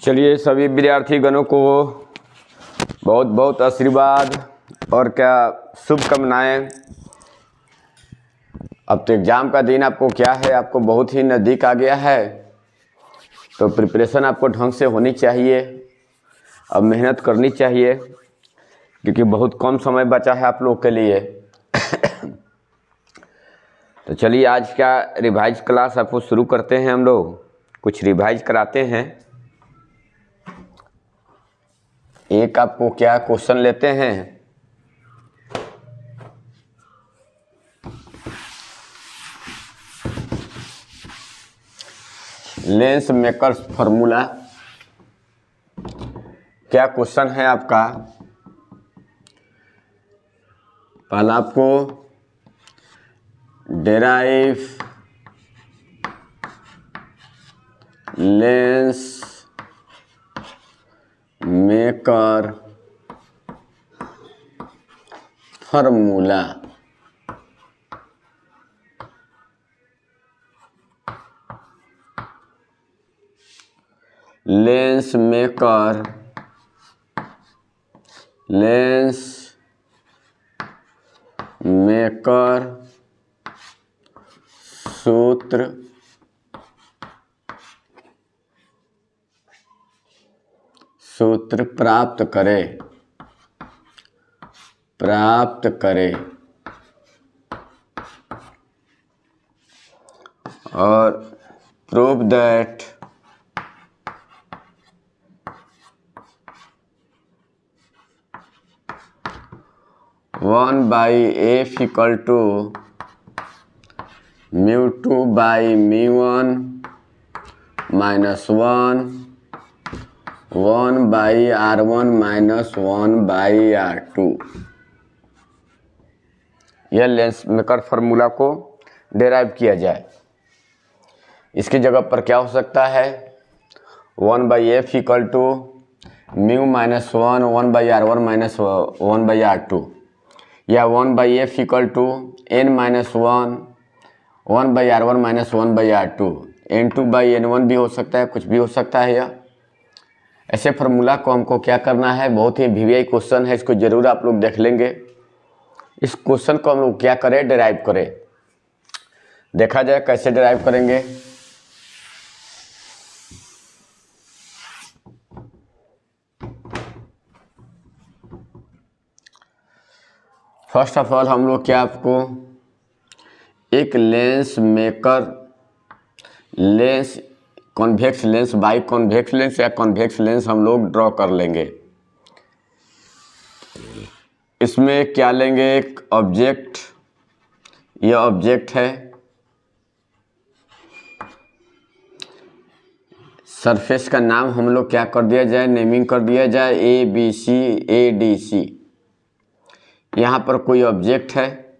चलिए सभी विद्यार्थी गणों को बहुत बहुत आशीर्वाद और क्या शुभकामनाएं। अब तो एग्ज़ाम का दिन आपको क्या है, आपको बहुत ही नज़दीक आ गया है, तो प्रिपरेशन आपको ढंग से होनी चाहिए। अब मेहनत करनी चाहिए क्योंकि बहुत कम समय बचा है आप लोग के लिए। तो चलिए आज का रिवाइज क्लास आपको शुरू करते हैं। हम लोग कुछ रिवाइज कराते हैं। एक आपको क्या क्वेश्चन लेते हैं, लेंस मेकर्स फार्मूला। क्या क्वेश्चन है आपका? पहला आपको derive lens maker formula. Lens maker सूत्र प्राप्त करे और prove that one by F equal to mu two by mu one minus one by are one minus one by are two. यह लेंस मेकर फार्मूला को derive किया जाए। इसकी जगह पर क्या हो सकता है? One by F equal to mu minus one by are one minus one by are two, या one by F equal to n minus one by are one minus one by are two, n two by n one भी हो सकता है, कुछ भी हो सकता है। यह ऐसे फार्मूला को हमको क्या करना है, बहुत ही वीवीआई क्वेश्चन है, इसको जरूर आप लोग देख लेंगे। इस क्वेश्चन को हम लोग क्या करें, डेराइव करें। देखा जाए कैसे डेराइव करेंगे। फर्स्ट ऑफ ऑल हम लोग क्या आपको एक lens maker lens convex lens by convex lens या कॉन्वेक्स लेंस हम लोग ड्रॉ कर लेंगे। इसमें क्या लेंगे, एक ऑब्जेक्ट, यह ऑब्जेक्ट है, सरफेस का नाम हम लोग क्या कर दिया जाए, नेमिंग कर दिया जाए A B C A D C. यहाँ पर कोई ऑब्जेक्ट है,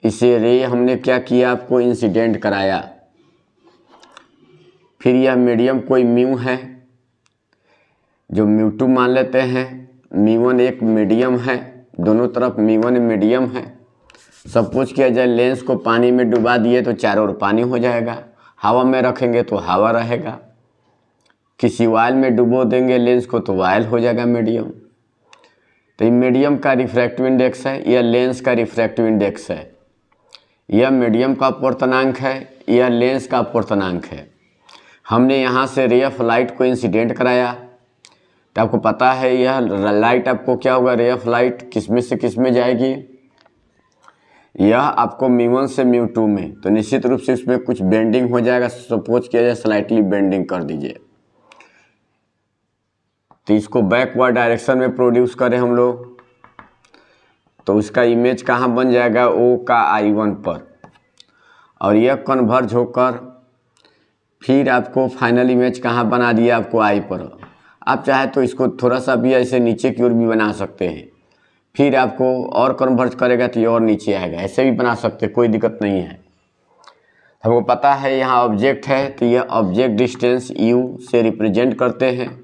इसे रे हमने क्या किया, आपको इंसिडेंट कराया। फिर यह मीडियम कोई म्यू है जो म्यू टू मान लेते हैं, म्यू वन एक मीडियम है, दोनों तरफ म्यू वन मीडियम है। सपोज किया जाए लेंस को पानी में डुबा दिए तो चारों ओर पानी हो जाएगा, हवा में रखेंगे तो हवा रहेगा, किसी वायल में डुबो देंगे लेंस को तो वायल हो जाएगा मीडियम। तो ये मीडियम का रिफ्रैक्टिव इंडेक्स है, यह लेंस का रिफ्रैक्टिव इंडेक्स है। यह मीडियम का अपवर्तनांक है, यह लेंस का अपवर्तनांक है। हमने यहाँ से रे ऑफ लाइट को इंसिडेंट कराया तो आपको पता है यह लाइट आपको क्या होगा, रे ऑफ लाइट किस में से किस में जाएगी, यह आपको म्यू वन से म्यू टू में, तो निश्चित रूप से उसमें कुछ बेंडिंग हो जाएगा। सपोज किया जाए स्लाइटली बेंडिंग कर दीजिए, तो इसको बैकवर्ड डायरेक्शन में प्रोड्यूस करें हम लोग, तो उसका इमेज कहाँ बन जाएगा, ओ का I1 पर, और यह कन्वर्ज होकर फिर आपको फाइनल इमेज कहाँ बना दिया, आपको आई पर। आप चाहे तो इसको थोड़ा सा भी ऐसे नीचे की ओर भी बना सकते हैं, फिर आपको और कन्वर्ज करेगा तो ये और नीचे आएगा, ऐसे भी बना सकते हैं, कोई दिक्कत नहीं है। हमको पता है यहाँ ऑब्जेक्ट है, तो यह ऑब्जेक्ट डिस्टेंस u से रिप्रेजेंट करते हैं।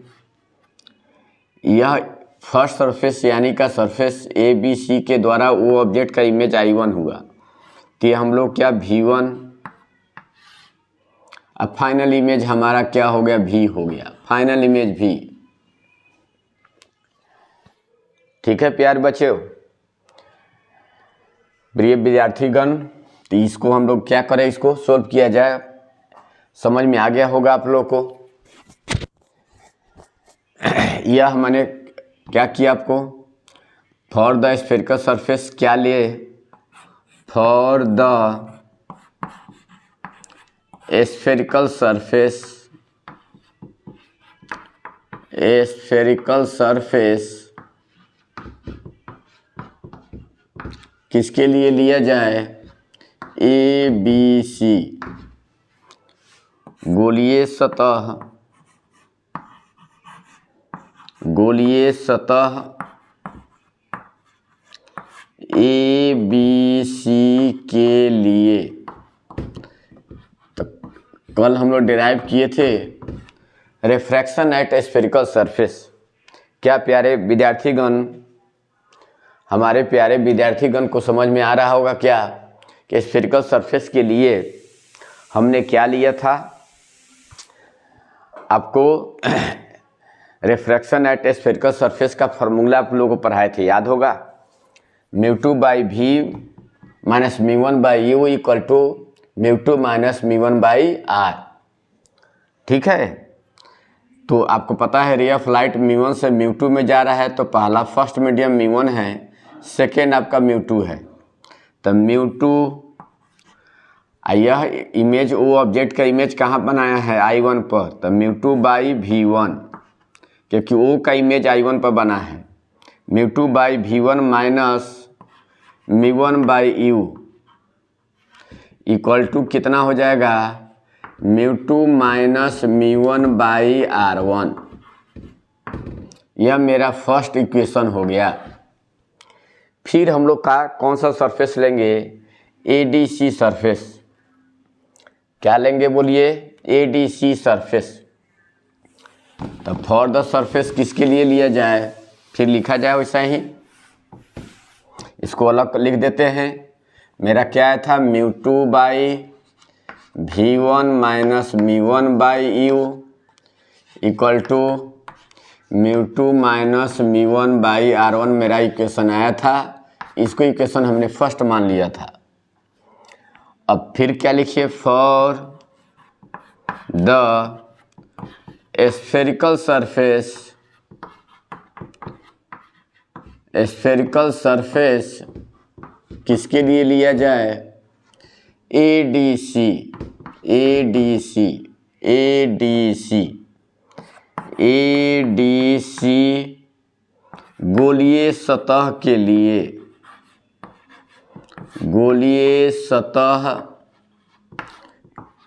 यह फर्स्ट सरफेस यानी का सरफेस ए बी सी के द्वारा वो ऑब्जेक्ट का इमेज I1 हुआ, तो ये हम लोग क्या V1, अब फाइनल इमेज हमारा क्या हो गया, V हो गया। फाइनल इमेज भी। ठीक है प्यारे बच्चों, प्रिय विद्यार्थीगण, तो इसको हम लोग क्या करें, इसको सोल्व किया जाए। समझ में आ गया होगा आप लोग को। यह मैंने क्या किया आपको, फॉर द स्फेरिकल सरफेस क्या लिए, for the spherical surface, spherical surface किसके लिए लिया जाए, ए बी सी गोलीय सतह, गोलीय सतह ए बी सी के लिए। तो कल हम लोग डिराइव किए थे रिफ्रैक्शन एट स्फेरिकल सरफेस। क्या प्यारे विद्यार्थीगण, हमारे प्यारे विद्यार्थीगण को समझ में आ रहा होगा क्या कि स्फेरिकल सरफेस के लिए हमने क्या लिया था। आपको रिफ्रैक्शन एट स्फेरिकल सरफेस का फार्मूला आप लोगों को पढ़ाए थे, याद होगा, μ2 बाई भी minus μ1 by u equal to μ2 minus μ1 by r. ठीक है, तो आपको पता है रे ऑफ लाइट μ1 से μ2 में जा रहा है, तो पहला फर्स्ट मीडियम μ1 है, सेकेंड आपका μ2 है। तो μ2, यह इमेज वो ऑब्जेक्ट का इमेज कहाँ बनाया है, I1 पर, तो μ2 बाई V1, क्योंकि ओ का इमेज I1 पर बना है। μ2 by V1 minus μ1 by u equal to कितना हो जाएगा, μ2 माइनस μ1 बाई R1। यह मेरा फर्स्ट इक्वेशन हो गया। फिर हम लोग का कौन सा सरफेस लेंगे, ADC सरफेस। क्या लेंगे बोलिए, ADC सरफेस। तो फॉर द सरफेस किसके लिए लिया जाए, फिर लिखा जाए वैसा ही, इसको अलग लिख देते हैं। मेरा क्या था, μ2 by V1 minus μ1 by u equal to μ2 minus μ1 by R1 मेरा इक्वेशन आया था। इसको इक्वेशन हमने फर्स्ट मान लिया था। अब फिर क्या लिखिए, for the spherical surface, spherical surface किसके लिए लिया जाए, ADC, ADC, ADC, ADC गोलीय सतह के लिए, गोलीय सतह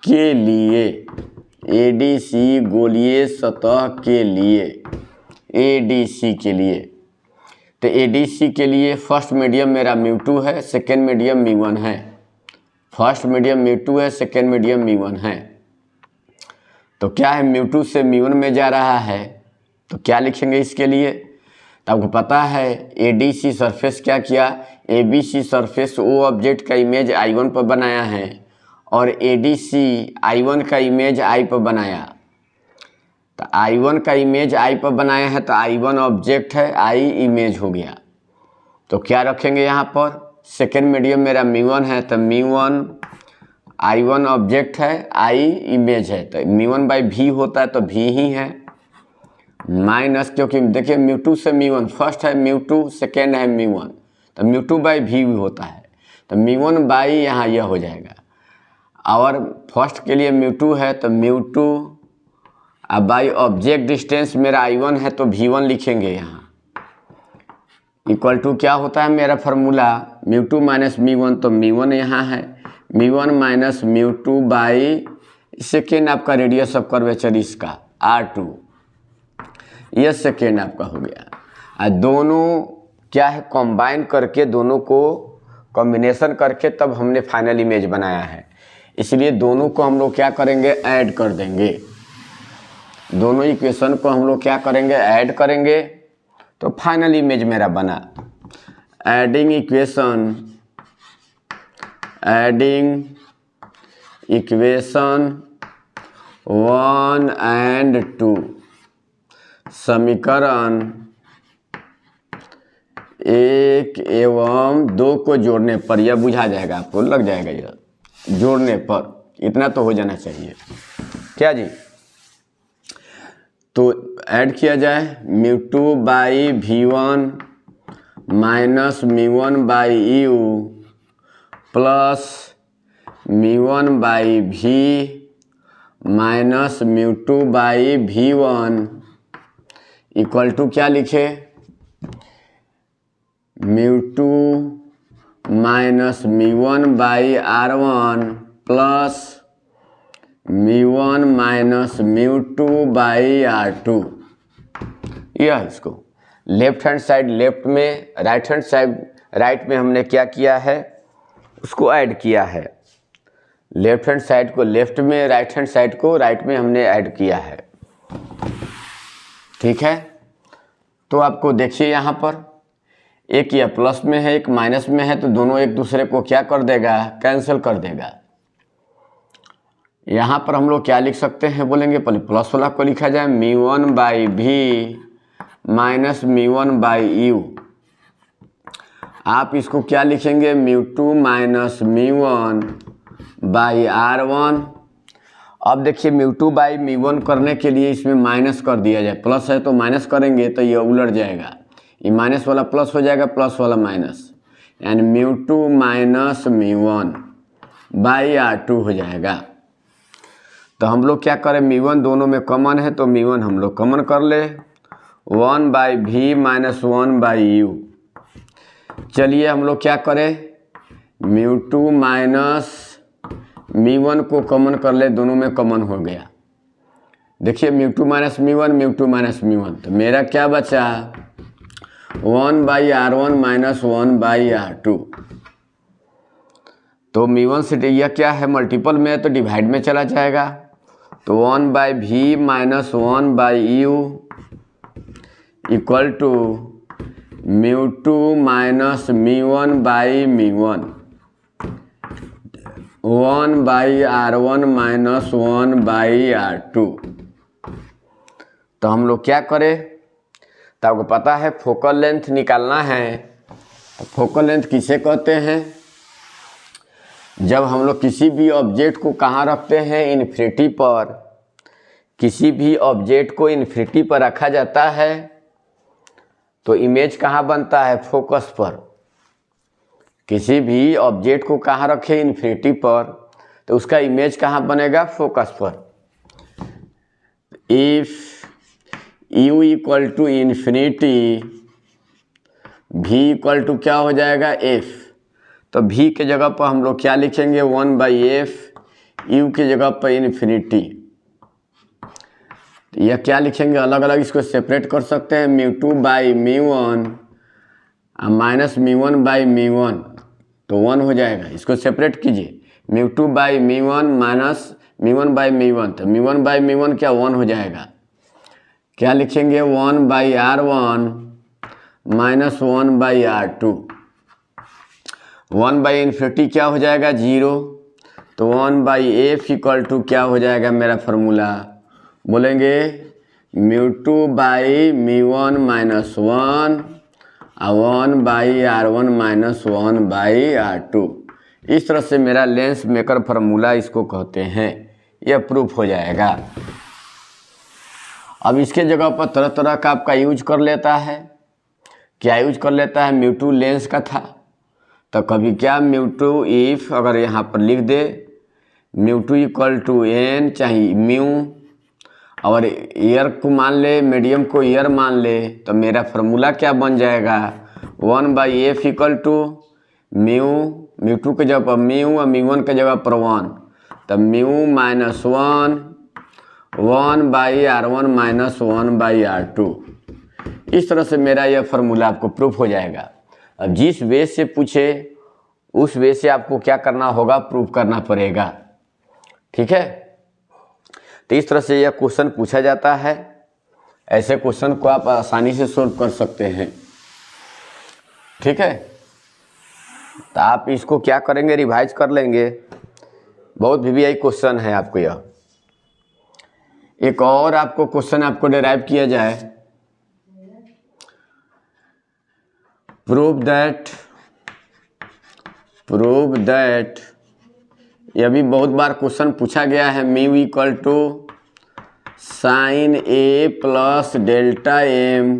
के लिए, ADC गोलीय सतह के लिए, ADC के लिए। तो ADC के लिए फर्स्ट मीडियम मेरा μ2 है, सेकेंड मीडियम μ1 है। फर्स्ट मीडियम μ2 है, सेकेंड मीडियम μ1 है। तो क्या है, μ2 से μ1 में जा रहा है, तो क्या लिखेंगे इसके लिए। तो आपको पता है ADC सरफेस क्या किया, ABC सरफेस वो ऑब्जेक्ट का इमेज I1 पर बनाया है और ADC I1 का इमेज I पर बनाया। तो I1 का इमेज I पर बनाया है, तो I1 ऑब्जेक्ट है, I इमेज हो गया। तो क्या रखेंगे यहाँ पर, सेकेंड मीडियम मेरा μ1 है, तो μ1 I1 ऑब्जेक्ट है, I इमेज है, तो μ1 बाई V होता है, तो V ही है, माइनस, क्योंकि देखिए μ2 से μ1 फर्स्ट है, μ2 सेकेंड है μ1, तो μ2 बाई V होता है, तो μ1 बाई यहाँ यह हो जाएगा। और फर्स्ट के लिए μ2 है, तो μ2 अब बाई ऑब्जेक्ट डिस्टेंस मेरा I1 है, तो V1 लिखेंगे यहाँ, इक्वल टू क्या होता है मेरा फार्मूला, μ2 माइनस μ1, तो μ1 यहाँ है, μ1 माइनस μ2 बाई सेकेंड आपका रेडियस ऑफ कर्वेचर इसका R2, यह सेकेंड आपका हो गया। और दोनों क्या है, कंबाइन करके, दोनों को कॉम्बिनेशन करके तब हमने फाइनल इमेज बनाया है। इसलिए दोनों को हम लोग क्या करेंगे, ऐड कर देंगे। दोनों इक्वेशन को हम लोग क्या करेंगे, ऐड करेंगे, तो फाइनल इमेज मेरा बना। Adding equation, adding equation 1 and 2, समीकरण 1 एवं 2 को जोड़ने पर यह बुझा जाएगा, आपको लग जाएगा यह जोड़ने पर, इतना तो हो जाना चाहिए क्या जी। तो ऐड किया जाए μ2 by V1 minus μ1 by U plus μ1 by V minus μ2 by V1 equal to क्या लिखे, μ2 minus μ1 by R1 plus μ1 minus μ2 by R2। यह इसको लेफ्ट हैंड साइड लेफ्ट में, राइट हैंड साइड राइट में हमने क्या किया है, उसको ऐड किया है। लेफ्ट हैंड साइड को लेफ्ट में, राइट हैंड साइड को राइट में हमने ऐड किया है। ठीक है, तो आपको देखिए यहाँ पर एक यह प्लस में है, एक माइनस में है, तो दोनों एक दूसरे को क्या कर देगा, कैंसिल कर देगा। यहाँ पर हम लोग क्या लिख सकते हैं बोलेंगे, पहले प्लस वाला को लिखा जाए μ1 by V minus μ1 by U। आप इसको क्या लिखेंगे, μ2 माइनस μ1 बाई R1। अब देखिए μ2 बाई μ1 करने के लिए इसमें माइनस कर दिया जाए, प्लस है तो माइनस करेंगे तो ये उलट जाएगा, ये माइनस वाला प्लस हो जाएगा, प्लस वाला माइनस, यानी μ2 माइनस μ1 बाई R2 हो जाएगा। तो हम लोग क्या करें, μ1 दोनों में कॉमन है तो μ1 हम लोग कॉमन कर ले, 1 by V minus 1 by U। चलिए हम लोग क्या करें, μ2 माइनस μ1 को कॉमन कर ले, दोनों में कॉमन हो गया। देखिए μ2 माइनस μ1, μ2 माइनस μ1, तो मेरा क्या बचा, 1 by R1 minus 1 by R2। तो μ1 से यह क्या है, मल्टीपल में है तो डिवाइड में चला जाएगा, तो 1 by V minus 1 by U equal to μ2 minus μ1 by μ1, 1 by R1 minus 1 by R2। तो हम लोग क्या करें, तो आपको पता है फोकल लेंथ निकालना है। तो फोकल लेंथ किसे कहते हैं, जब हम लोग किसी भी ऑब्जेक्ट को कहाँ रखते हैं, इन्फिनिटी पर। किसी भी ऑब्जेक्ट को इन्फिनिटी पर रखा जाता है तो इमेज कहाँ बनता है, फोकस पर। किसी भी ऑब्जेक्ट को कहाँ रखें, इन्फिनिटी पर, तो उसका इमेज कहाँ बनेगा, फोकस पर। If U equal to infinity, V equal to क्या हो जाएगा, F। तो V के जगह पर हम लोग क्या लिखेंगे, 1 बाई F, U के जगह पर इन्फिनिटी। तो यह क्या लिखेंगे, अलग अलग इसको सेपरेट कर सकते हैं, μ2 बाई μ1 माइनस μ1 बाई μ1, तो 1 हो जाएगा। इसको सेपरेट कीजिए, μ2 बाई μ1 माइनस μ1 बाई μ1, तो μ1 बाई μ1 क्या 1 हो जाएगा। क्या लिखेंगे, 1 by R1 minus 1 by R2। 1 by infinity क्या हो जाएगा, 0, तो 1 बाई F इक्वल टू क्या हो जाएगा, मेरा फार्मूला बोलेंगे μ2 बाई μ1 माइनस 1 और 1 by R1 minus 1 by R2। इस तरह से मेरा लेंस मेकर फार्मूला इसको कहते हैं, यह प्रूफ हो जाएगा। अब इसके जगह पर तरह तरह का आपका यूज कर लेता है, क्या यूज कर लेता है, μ2 लेंस का था तो कभी क्या μ2 इफ अगर यहाँ पर लिख दे μ2 इक्वल टू n चाहे म्यू, और ईयर को मान ले, मीडियम को ईयर मान ले, तो मेरा फार्मूला क्या बन जाएगा, 1 बाई F इक्वल टू μ2 के जगह पर म्यू और μ1 के जगह पर 1, तो mu minus 1 by R1 minus 1 by R2। इस तरह से मेरा यह फार्मूला आपको प्रूफ हो जाएगा। अब जिस वे से पूछे उस वे से आपको क्या करना होगा, प्रूफ करना पड़ेगा। ठीक है, तो इस तरह से यह क्वेश्चन पूछा जाता है। ऐसे क्वेश्चन को आप आसानी से सोल्व कर सकते हैं। ठीक है, तो आप इसको क्या करेंगे, रिवाइज कर लेंगे। बहुत VVI क्वेश्चन है आपको यह। एक और आपको क्वेश्चन आपको डिराइव किया जाए, प्रूव दैट यह भी बहुत बार क्वेश्चन पूछा गया है। Mu equal to sine A plus delta M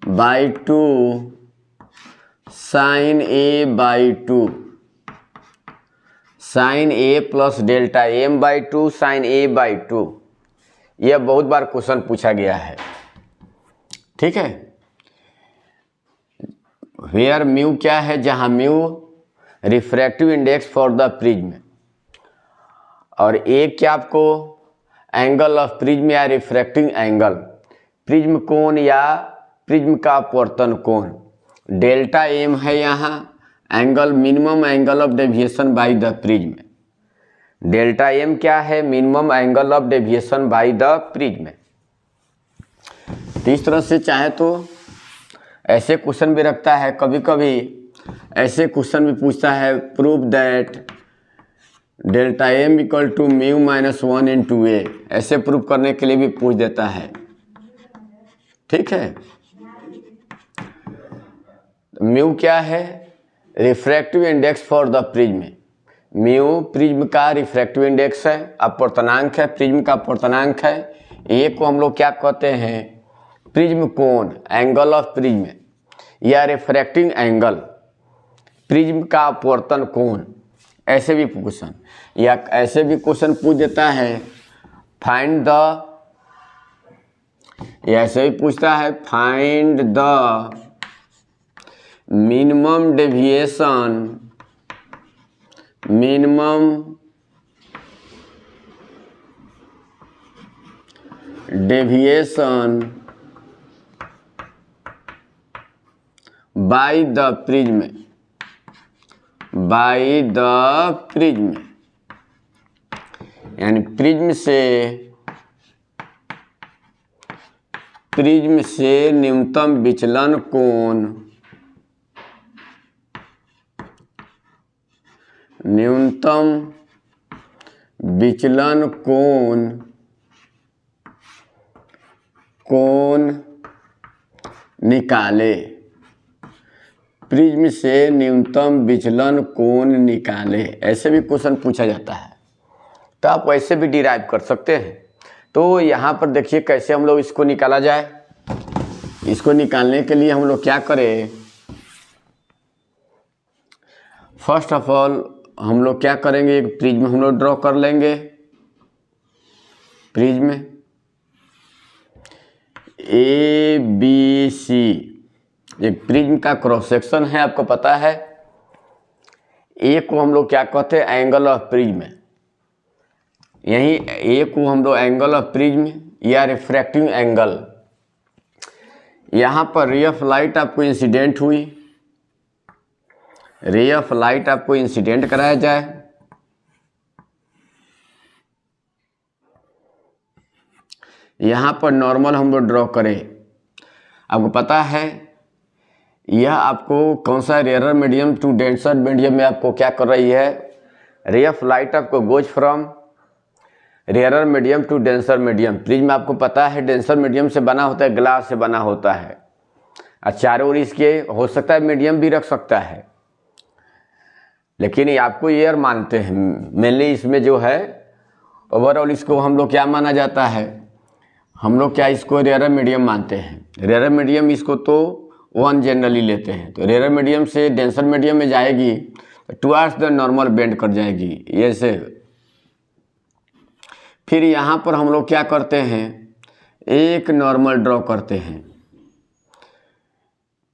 by two sine A by two, sine A plus delta M by two sine A by two, यह बहुत बार क्वेश्चन पूछा गया है। ठीक है, वेयर म्यू क्या है, जहां mu refractive index for the prism और ए क्या आपको एंगल ऑफ प्रिज्म या रिफ्रैक्टिंग एंगल, प्रिज्म कोण या प्रिज्म का अपवर्तन कोण, डेल्टा एम है यहाँ angle, minimum angle of deviation by the prism. Delta M क्या है, minimum angle of deviation by the prism. तो इस तरह से चाहे तो ऐसे क्वेश्चन भी रखता है, कभी कभी ऐसे क्वेश्चन भी पूछता है prove that delta m equal to mu minus 1 into a, ऐसे प्रूव करने के लिए भी पूछ देता है। ठीक है, म्यू क्या है, refractive index for the prism. Mu prism का रिफ्रैक्टिव इंडेक्स है, अपवर्तनांक है, प्रिज्म का अपवर्तनांक है। ए को हम लोग क्या कहते हैं, प्रिज्म कोण, एंगल ऑफ प्रिज्म या रिफ्रैक्टिंग एंगल, प्रिज्म का अपवर्तन कोण। ऐसे भी क्वेश्चन या ऐसे भी क्वेश्चन पूछ देता है फाइंड द, या ऐसे भी पूछता है find the minimum deviation, minimum deviation by the prism, bye the prism, यानी प्रिज्म से न्यूनतम विचलन कोण, न्यूनतम विचलन कोण निकाले, प्रिज्म से न्यूनतम विचलन कोण निकाले। ऐसे भी क्वेश्चन पूछा जाता है, तो आप वैसे भी डिराइव कर सकते हैं। तो यहाँ पर देखिए कैसे हम लोग इसको निकाला जाए। इसको निकालने के लिए हम लोग क्या करें, फर्स्ट ऑफ ऑल हम लोग क्या करेंगे, एक प्रिज्म हम लोग ड्रॉ कर लेंगे। प्रिज्म ए बी सी, एक प्रिज्म का क्रॉस सेक्शन है, आपको पता है। ए को हम लोग क्या कहते हैं, एंगल ऑफ प्रिज्म। यही ए को हम लोग एंगल ऑफ प्रिज्म या रिफ्रैक्टिंग एंगल। यहाँ पर रे ऑफ लाइट आपको इंसिडेंट हुई, रे ऑफ लाइट आपको इंसिडेंट कराया जाए। यहाँ पर नॉर्मल हम लोग ड्रॉ करें। आपको पता है यह आपको कौन सा rare medium to denser medium में आपको क्या कर रही है, रे ऑफ लाइट आपको goes from rare medium to denser medium. Prism आपको पता है डेंसर मीडियम से बना होता है, ग्लास से बना होता है, और चारों ओर इसके हो सकता है मीडियम भी रख सकता है, लेकिन ये आपको एयर मानते हैं मेनली। इसमें जो है ओवरऑल इसको हम लोग क्या माना जाता है, हम लोग क्या इसको रेयर मीडियम मानते हैं। रेयर मीडियम इसको तो 1 जनरली लेते हैं, तो रेयर मीडियम से डेंसर मीडियम में जाएगी तो टुवर्ड्स द नॉर्मल बेंड कर जाएगी ऐसे। फिर यहाँ पर हम लोग क्या करते हैं, एक नॉर्मल ड्रॉ करते हैं।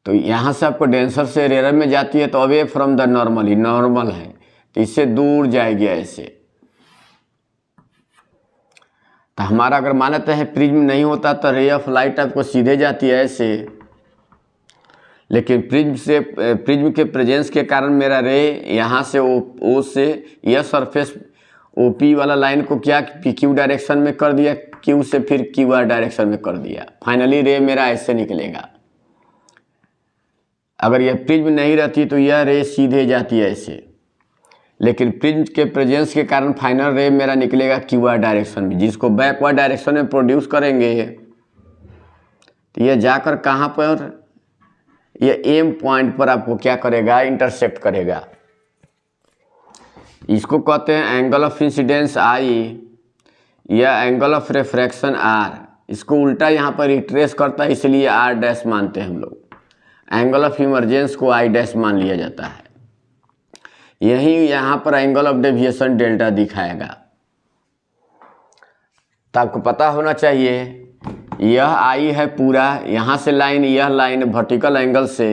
तो यहाँ से आपको डेंसर से रेयर में जाती है तो away from the normal, normal है तो इससे दूर जाएगी ऐसे। तो हमारा अगर मानते हैं प्रिज्म नहीं होता तो रे ऑफ लाइट आपको सीधे जाती है ऐसे, लेकिन प्रिज्म के प्रेजेंस के कारण मेरा रे यहाँ से ओ से यह सरफेस ओपी वाला लाइन को क्या PQ डायरेक्शन में कर दिया, Q से फिर QR डायरेक्शन में कर दिया। फाइनली रे मेरा ऐसे निकलेगा। अगर यह प्रिज्म नहीं रहती तो यह रे सीधे जाती है ऐसे, लेकिन प्रिज्म के प्रेजेंस के कारण फाइनल रे मेरा निकलेगा QR डायरेक्शन में, जिसको बैकवर्ड डायरेक्शन में प्रोड्यूस करेंगे तो यह जाकर कहाँ पर ये एम पॉइंट पर आपको क्या करेगा, इंटरसेक्ट करेगा। इसको कहते हैं एंगल ऑफ इंसिडेंस आई या एंगल ऑफ रिफ्रैक्शन आर। इसको उल्टा यहाँ पर रिट्रेस करता है, इसलिए आर डैश मानते हैं हम लोग। एंगल ऑफ इमरजेंस को आई डैश मान लिया जाता है। यही यहाँ पर एंगल ऑफ डेविएशन डेल्टा दिखाएगा। तो आपको पता होना चाहिए यह आई है पूरा, यहाँ से लाइन, यह लाइन वर्टिकल एंगल से,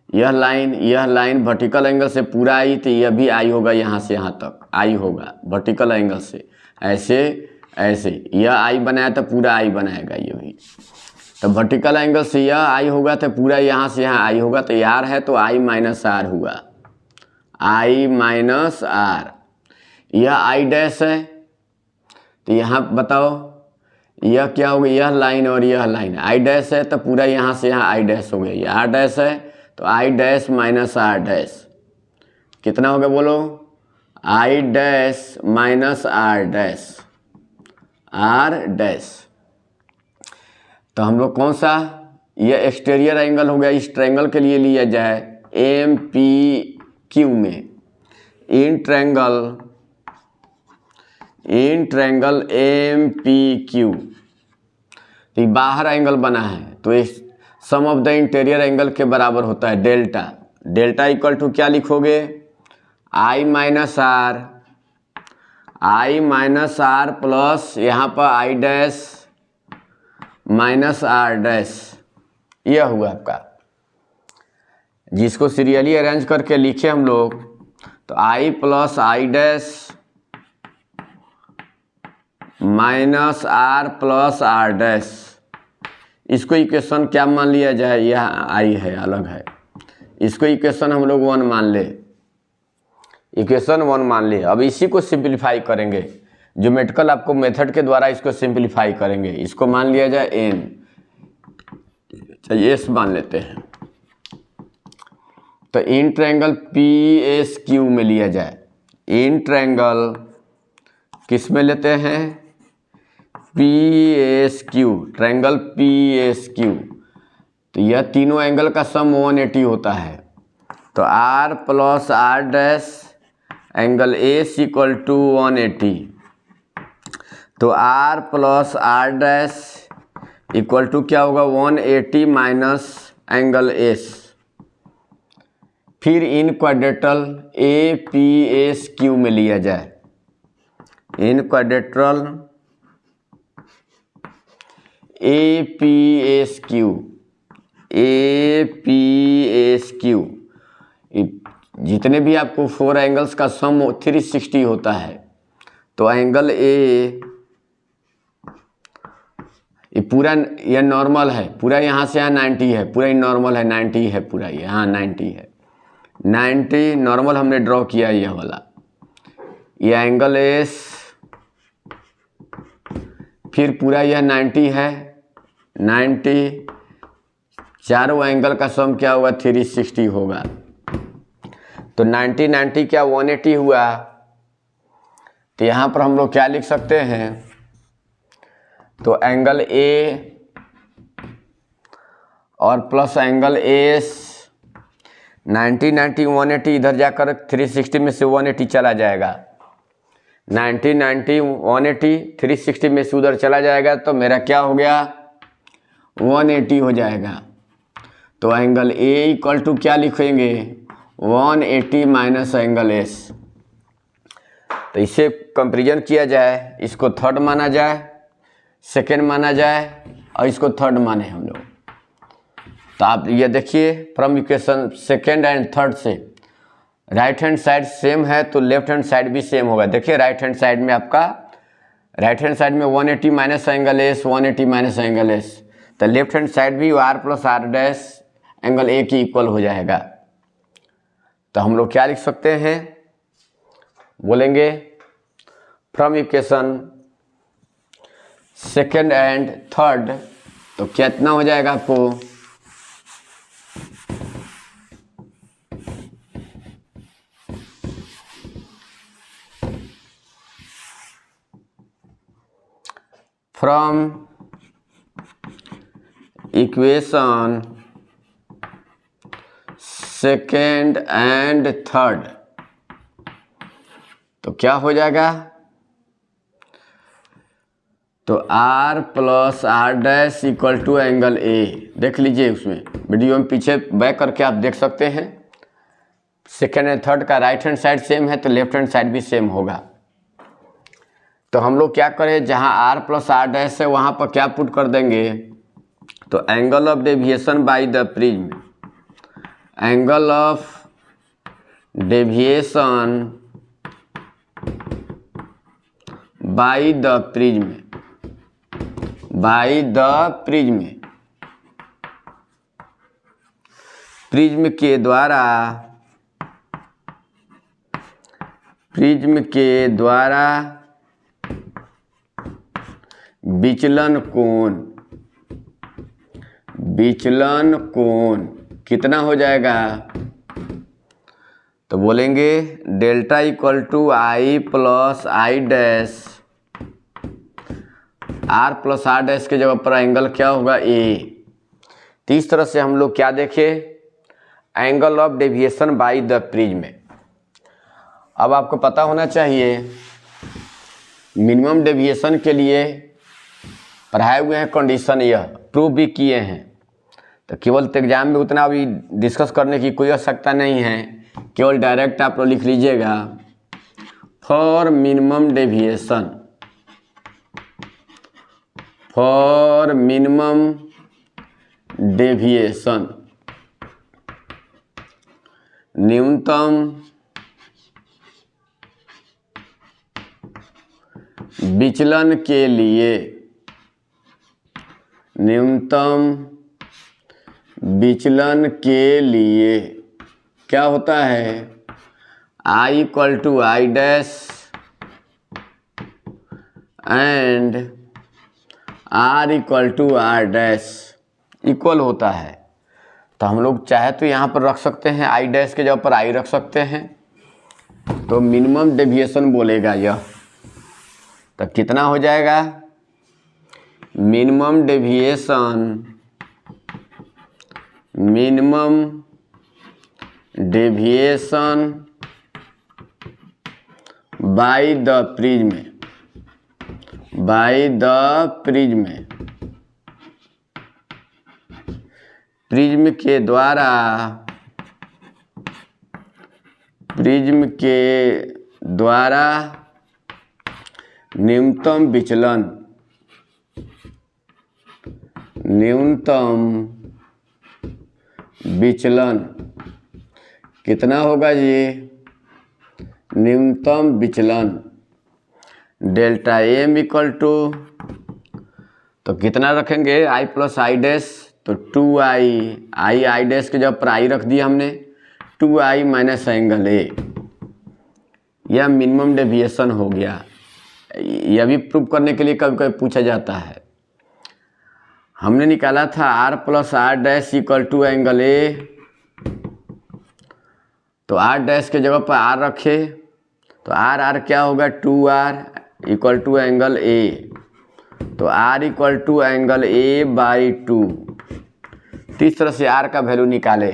यह लाइन वर्टिकल एंगल से पूरा आई, तो यह भी आई होगा, यहाँ से यहाँ तक आई होगा वर्टिकल एंगल से। ऐसे ऐसे यह आई बनाया तो पूरा आई बनाएगा ये भी। तो वर्टिकल एंगल से यह आई होगा तो पूरा यहाँ से यहाँ आई होगा। तो आर है तो आई माइनस आर हुआ, आई माइनस आर। यह आई डैश है तो यहाँ बताओ यह क्या हो गया, यह लाइन और यह लाइन। आई डैश है तो पूरा यहाँ से यहाँ आई डैश हो गया। ये आर डैश है तो I dash minus R dash कितना हो गया बोलो, I dash minus R dash, R dash. तो हम लोग कौन सा, यह एक्सटीरियर एंगल हो गया। इस ट्रायंगल के लिए लिया जाए एम पी क्यू में, in triangle M P Q. तो बाहर एंगल बना है तो इस sum of the interior angle के बराबर होता है डेल्टा। डेल्टा इक्वल टू क्या लिखोगे, आई माइनस आर प्लस यहाँ पर I dash minus R dash. यह हुआ आपका, जिसको सीरियली अरेंज करके लिखे हम लोग। तो i plus I dash minus r plus are dash. इसको इक्वेशन क्या मान लिया जाए, यह आई है अलग है, इसको इक्वेशन हम लोग 1 मान ले, इक्वेशन 1 मान ले। अब इसी को सिंप्लीफाई करेंगे, ज्योमेट्रिकल आपको मेथड के द्वारा इसको सिंप्लीफाई करेंगे। इसको मान लिया जाए एन, चलिए एस मान लेते हैं। तो in triangle P s q में लिया जाए, इन ट्रायंगल किस में लेते हैं, P s Q, triangle P s Q. तो यह तीनों एंगल का सम 180 होता है। तो r plus are dash angle s equal to 180। तो r plus are dash equal to क्या होगा, 180 माइनस एंगल एस। फिर in quadrilateral a p s q में लिया जाए, in quadrilateral a p s q, a p s q. जितने भी आपको 4 एंगल्स का सम 360 होता है। तो एंगल ए ये पूरा, यह नॉर्मल है पूरा, यहाँ से यहाँ 90 है, पूरा नॉर्मल है 90 है, पूरा यहाँ 90 है, 90 नॉर्मल हमने ड्रॉ किया यह वाला। यह एंगल एस, फिर पूरा यह 90 है, 90, चारों एंगल का सम क्या होगा 360 होगा। तो 90 90 क्या 180 हुआ। तो यहाँ पर हम लोग क्या लिख सकते हैं, तो एंगल ए और प्लस एंगल एस, 90 90 180 इधर जाकर 360 में से 180 चला जाएगा, 90 90 180 360 में से उधर चला जाएगा। तो मेरा क्या हो गया 180 हो जाएगा। तो एंगल ए इक्वल टू क्या लिखेंगे 180 माइनस एंगल एस। तो इसे कंपेरिजन किया जाए, इसको थर्ड माना जाए, सेकेंड माना जाए और इसको थर्ड माने हम लोग। तो आप ये देखिए from equation second and third से राइट हैंड साइड सेम है तो लेफ्ट हैंड साइड भी सेम होगा। देखिए राइट हैंड साइड में आपका, राइट हैंड साइड में 180 minus angle S, 180 minus angle S. तो लेफ्ट हैंड साइड भी R plus are dash angle A की इक्वल हो जाएगा। तो हम लोग क्या लिख सकते हैं, बोलेंगे from equation second and third. तो कितना हो जाएगा आपको, from equation second and third, तो क्या हो जाएगा, तो R plus R dash equal to angle A. देख लीजिए उसमें वीडियो में पीछे बैक करके आप देख सकते हैं। सेकेंड एंड थर्ड का राइट हैंड साइड सेम है तो लेफ्ट हैंड साइड भी सेम होगा। तो हम लोग क्या करें, जहाँ R प्लस R डैश है वहाँ पर क्या पुट कर देंगे, तो angle of deviation by the prism, angle of deviation by the prism, bye the prism, prism के द्वारा, प्रिज्म के द्वारा विचलन कोण, विचलन कोण कितना हो जाएगा, तो बोलेंगे delta equal to I plus I dash, R plus are dash के जगह पर एंगल क्या होगा ए। तो इस तरह से हम लोग क्या देखे, angle of deviation by the prism. अब आपको पता होना चाहिए मिनिमम डेविएशन के लिए पढ़ाए हुए हैं कंडीशन, यह प्रूव भी किए हैं, तो केवल एग्जाम में उतना अभी डिस्कस करने की कोई आवश्यकता नहीं है, केवल डायरेक्ट आप लोग लिख लीजिएगा for minimum deviation, for minimum deviation, न्यूनतम विचलन के लिए, न्यूनतम विचलन के लिए क्या होता है, i equal to i dash and r equal to r dash equal होता है। तो हम लोग चाहे तो यहाँ पर रख सकते हैं, आई डैश के जगह पर आई रख सकते हैं, तो मिनिमम डेविएशन बोलेगा यह। तो कितना हो जाएगा, minimum deviation, minimum deviation by the prism, bye the prism, prism के द्वारा, प्रिज्म के द्वारा न्यूनतम विचलन, न्यूनतम विचलन कितना होगा जी, न्यूनतम विचलन डेल्टा एम इक्वल टू, तो कितना रखेंगे आई प्लस आई डैश, तो 2i, आई डैश के जब पर आई रख दिया हमने, 2i माइनस एंगल ए, यह मिनिमम डेविएशन हो गया। यह भी प्रूव करने के लिए कभी कभी पूछा जाता है। हमने निकाला था r plus are dash equal to angle A, तो r डैश के जगह पर r रखे, तो r क्या होगा, 2r equal to angle A, तो r equal to angle A by 2। तो इस तरह से r का वैल्यू निकाले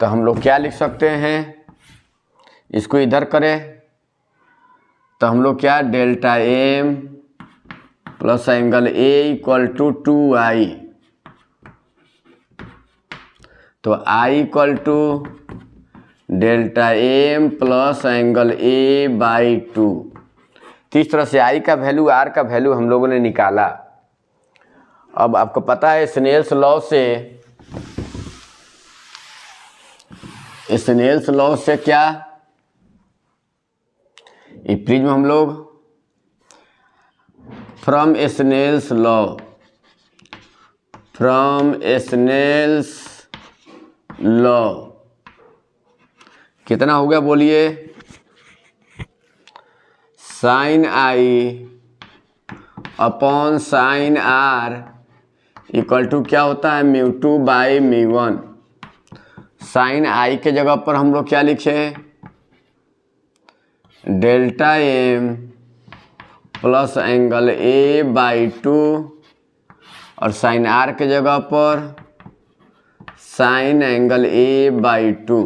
तो हम लोग क्या लिख सकते हैं, इसको इधर करें तो हम लोग क्या, delta M plus angle A equal to 2i, तो i equal to delta M plus angle A by 2। तो इस तरह से i का वैल्यू, r का वैल्यू हम लोगों ने निकाला। अब आपको पता है स्नेल्स लॉ से, स्नेल्स लॉ से क्या, ये प्रिज्म हम लोग from Snell's law, from Snell's law कितना हो गया बोलिए, sine I upon sine R equal to क्या होता है, mu 2 by mu 1। Sine I के जगह पर हम लोग क्या लिखे, delta M plus angle A by 2, और साइन आर के जगह पर साइन एंगल A/2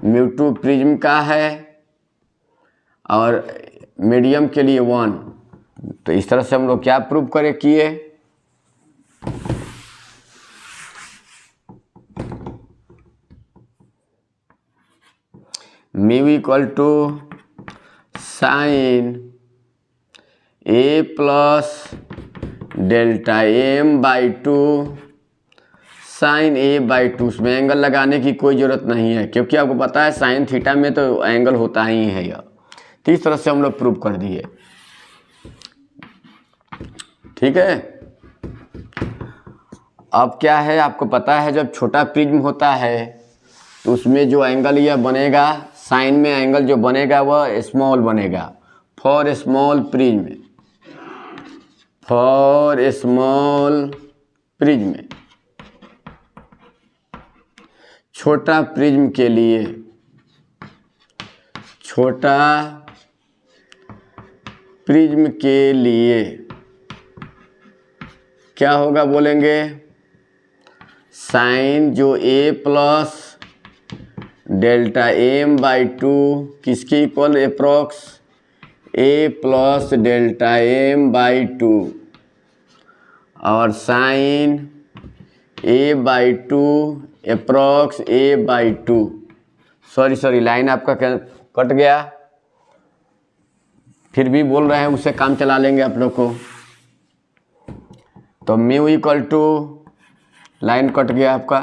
म्यू2 प्रिज्म का है और मीडियम के लिए 1। तो इस तरह से हम लोग क्या प्रूव किए, mu equal to sine A plus delta M/2 sine A/2। उसमें एंगल लगाने की कोई ज़रूरत नहीं है क्योंकि आपको पता है साइन थीटा में तो एंगल होता ही है यह। तो इस तरह से हम लोग प्रूव कर दिए। ठीक है, अब क्या है, आपको पता है जब छोटा प्रिज्म होता है तो उसमें जो एंगल यह बनेगा, साइन में एंगल जो बनेगा वह स्मॉल बनेगा। For small prism, for small prism, छोटा प्रिज्म के लिए, छोटा प्रिज्म के लिए क्या होगा बोलेंगे, साइन जो A प्लस डेल्टा M/2 किसके इक्वल, approx A plus delta M/2 और sine A/2 approx A/2। Sorry line आपका कट गया, फिर भी बोल रहे हैं, उससे काम चला लेंगे आप लोग को। तो mu equal to, line cut गया आपका,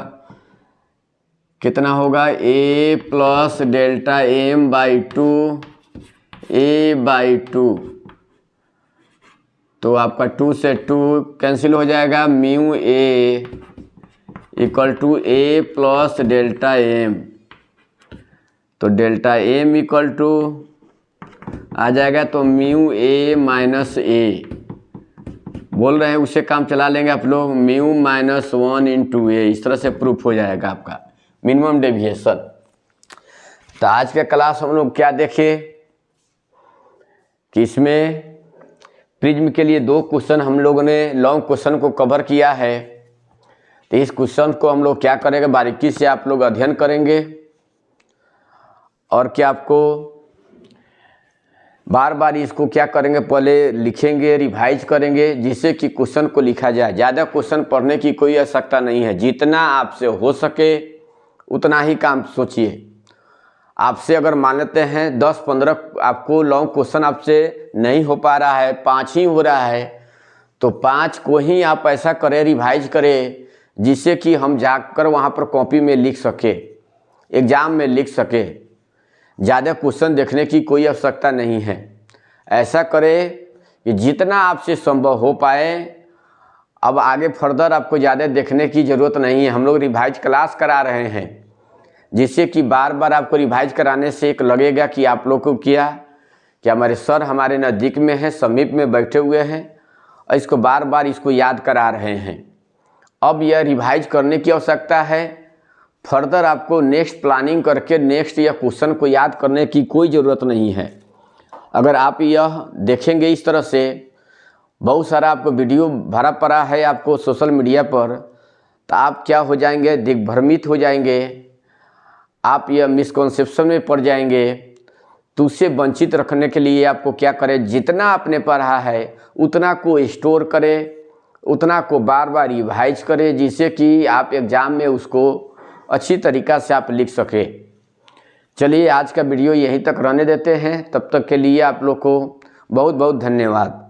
कितना होगा, A plus delta M/2 A/2। तो आपका 2 से 2 कैंसिल हो जाएगा, mu A equal to A plus delta M। तो डेल्टा M इक्वल टू आ जाएगा तो म्यू A माइनस A बोल रहे हैं, उससे काम चला लेंगे आप लोग, म्यू -1 × A। इस तरह से प्रूफ हो जाएगा आपका मिनिमम डेविएशन। तो आज के क्लास हम लोग क्या देखे कि इसमें प्रिज्म के लिए 2 क्वेश्चन हम लोगों ने लॉन्ग क्वेश्चन को कवर किया है। तो इस क्वेश्चन को हम लोग क्या करेंगे, बारीकी से आप लोग अध्ययन करेंगे और क्या आपको बार बार इसको क्या करेंगे, पहले लिखेंगे, रिवाइज करेंगे, जिससे कि क्वेश्चन को लिखा जाए। ज़्यादा क्वेश्चन पढ़ने की कोई आवश्यकता नहीं है, जितना आपसे हो सके उतना ही काम सोचिए। आपसे अगर मान लेते हैं 10-15 आपको लॉन्ग क्वेश्चन आपसे नहीं हो पा रहा है, 5 ही हो रहा है, तो 5 को ही आप ऐसा करें, रिवाइज करें, जिससे कि हम जाकर वहाँ पर कॉपी में लिख सके, एग्ज़ाम में लिख सके। ज़्यादा क्वेश्चन देखने की कोई आवश्यकता नहीं है। ऐसा करें कि जितना आपसे संभव हो पाए। अब आगे फर्दर आपको ज़्यादा देखने की ज़रूरत नहीं है, हम लोग रिवाइज क्लास करा रहे हैं, जिससे कि बार बार आपको रिवाइज कराने से एक लगेगा कि आप लोग को किया कि हमारे सर हमारे नज़दीक में हैं, समीप में बैठे हुए हैं और इसको बार बार इसको याद करा रहे हैं। अब यह रिवाइज करने की आवश्यकता है। फर्दर आपको नेक्स्ट प्लानिंग करके नेक्स्ट या क्वेश्चन को याद करने की कोई ज़रूरत नहीं है। अगर आप यह देखेंगे इस तरह से, बहुत सारा आपको वीडियो भरा पड़ा है आपको सोशल मीडिया पर, तो आप क्या हो जाएंगे, दिग्भ्रमित हो जाएंगे, आप यह मिसकॉन्सेप्शन में पड़ जाएंगे। तो उससे वंचित रखने के लिए आपको क्या करें, जितना आपने पढ़ा है उतना को स्टोर करें, उतना को बार बार रिवाइज करें, जिससे कि आप एग्ज़ाम में उसको अच्छी तरीक़ा से आप लिख सके। चलिए आज का वीडियो यहीं तक रहने देते हैं, तब तक के लिए आप लोग को बहुत बहुत धन्यवाद।